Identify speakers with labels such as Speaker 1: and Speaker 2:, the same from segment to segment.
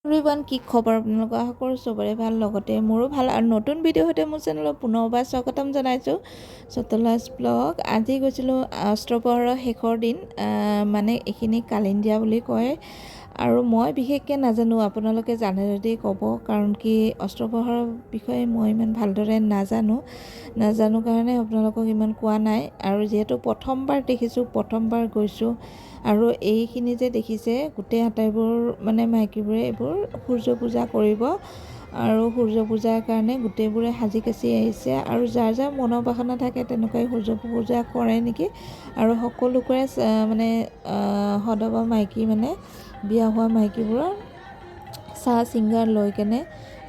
Speaker 1: Everyone কি খবৰ আপোনালোকৰ আশা কৰোঁ চবৰে ভাল লগতে মোৰো ভাল আৰু নতুন ভিডিঅ' সৈতে মোৰ চেনেলত পুনৰবাৰ স্বাগতম জনাইছোঁ চতলাছ ব্লগ আজি গৈছিলোঁ অষ্টপ্ৰহৰৰ শেষৰ দিন মানে এইখিনি কালিন্দিয়া বুলি কয় আৰু মই বিশেষকৈ নাজানো আপোনালোকে জানে যদি ক'ব কাৰণ কি অষ্টপ্ৰহৰৰ বিষয়ে মই ইমান ভালদৰে নাজানো কাৰণে আপোনালোকক ইমান কোৱা নাই আৰু যিহেতু প্ৰথমবাৰ দেখিছোঁ প্ৰথমবাৰ গৈছোঁ আৰু এইখিনি যে দেখিছে গোটেই আটাইবোৰ মানে মাইকীবোৰে এইবোৰ সূৰ্য পূজা কৰিব আৰু সূৰ্য পূজাৰ কাৰণে গোটেইবোৰে সাজি কাচি আহিছে আৰু যাৰ যাৰ মনোবাসনা থাকে তেনেকুৱাই সূৰ্য পূজা কৰে নেকি আৰু সকলোকৰে মানে সদবা মাইকী মানে বিয়া হোৱা মাইকীবোৰৰ চাহ চিংগাৰ লৈ কেনে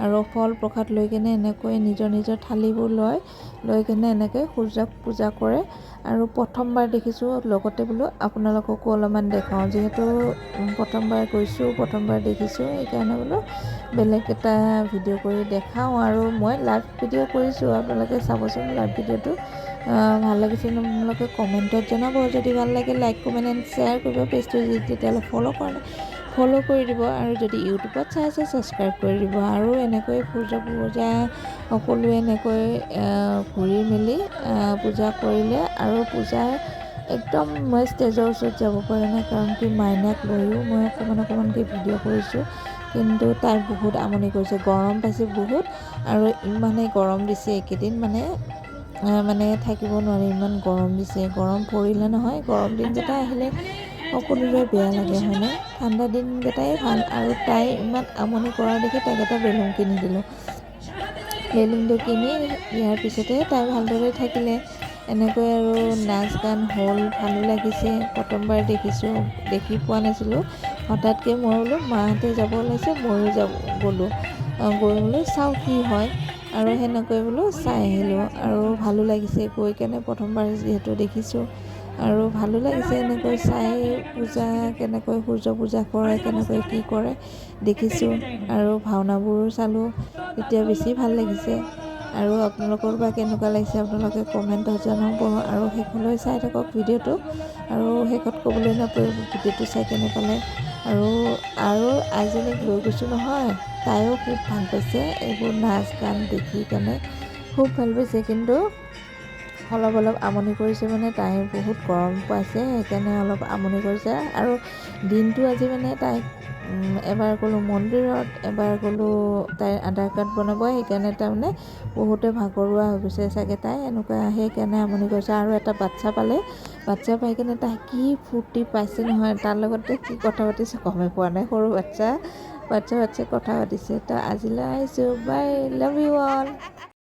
Speaker 1: আৰু ফল প্ৰসাদ লৈ কেনে এনেকৈ নিজৰ নিজৰ থালিবোৰ লৈ কেনে এনেকৈ সূৰ্যক পূজা কৰে আৰু প্ৰথমবাৰ দেখিছোঁ লগতে বোলো আপোনালোককো অলপমান দেখাওঁ যিহেতু প্ৰথমবাৰ গৈছোঁ প্ৰথমবাৰ দেখিছোঁ সেইকাৰণে বোলো বেলেগ এটা ভিডিঅ' কৰি দেখাওঁ আৰু মই লাইভ ভিডিঅ' কৰিছোঁ আপোনালোকে চাবচোন লাইভ ভিডিঅ'টো ভাল লাগিছে আপোনালোকে কমেণ্টত জনাব যদি ভাল লাগে লাইক কমেণ্ট এণ্ড শ্বেয়াৰ কৰিব পেজটো তেতিয়াহ'লে ফ'ল' কৰি দিব আৰু যদি ইউটিউবত চাই আছে ছাবস্ক্ৰাইব কৰি দিব আৰু এনেকৈ সূৰ্য পূজা সকলোৱে এনেকৈ ঘূৰি মেলি পূজা কৰিলে আৰু পূজাৰ একদম মই ষ্টেজৰ ওচৰত যাব পৰা নাই কাৰণ কি মাইনাক লৈও মই অকণমানকৈ ভিডিঅ' কৰিছোঁ কিন্তু তাই বহুত আমনি কৰিছে গৰম পাইছে বহুত আৰু ইমানেই গৰম দিছে এইকেইদিন মানে থাকিব নোৱাৰি ইমান গৰম দিছে গৰম পৰিলে নহয় গৰম দিনকেইটা আহিলে সকলোৰে বেয়া লাগে হয়নে ঠাণ্ডা দিনকেইটাই ভাল আৰু তাই ইমান আমনি কৰা দেখি তাইক এটা বেলুন কিনি দিলোঁ বেলুনটো কিনি ইয়াৰ পিছতে তাই ভালদৰে থাকিলে এনেকৈ আৰু নাচ গান হ'ল ভালো লাগিছে প্ৰথমবাৰ দেখি পোৱা নাছিলোঁ হঠাৎকৈ মই বোলো মাহঁতে যাব ওলাইছে ময়ো গ'লোঁ গৈ বোলো চাওঁ কি হয় আৰু সেনেকৈ বোলো চাই আহিলোঁ আৰু ভালো লাগিছে গৈ কেনে প্ৰথমবাৰ যিহেতু দেখিছোঁ আৰু ভালো লাগিছে এনেকৈ চাই পূজা কেনেকৈ সূৰ্য পূজা কৰে কেনেকৈ কি কৰে দেখিছোঁ আৰু ভাওনাবোৰো চালোঁ তেতিয়া বেছি ভাল লাগিছে আৰু আপোনালোকৰ বা কেনেকুৱা লাগিছে আপোনালোকে কমেণ্টত জনাব আৰু শেষলৈ চাই থাকক ভিডিঅ'টো আৰু শেষত ক'বলৈ নাপায় ভিডিঅ'টো চাই কেনে পালে আৰু আইজনীক লৈ গৈছোঁ নহয় তাইও খুব ভাল পাইছে এইবোৰ নাচ গান দেখি কেনে খুব ভাল পাইছে কিন্তু অলপ আমনি কৰিছে মানে তাই বহুত গৰম পাইছে সেইকাৰণে অলপ আমনি কৰিছে আৰু দিনটো আজি মানে তাইক এবাৰ গ'লোঁ মন্দিৰত এবাৰ গ'লোঁ তাইৰ আধাৰ কাৰ্ড বনাব সেইকাৰণে তাৰমানে বহুতে ভাগৰুৱা হৈ গৈছে চাগে তাই এনেকুৱা সেইকাৰণে আমনি কৰিছে আৰু এটা বাচ্ছা পাই কেনে তাই কি ফূৰ্তি পাইছে নহয় তাৰ লগতে কি কথা পাতিছে গমেই পোৱা নাই সৰু বাচ্ছা কথা পাতিছে তো আজিলৈ আহিছোঁ বাই লাভ ইউ অল।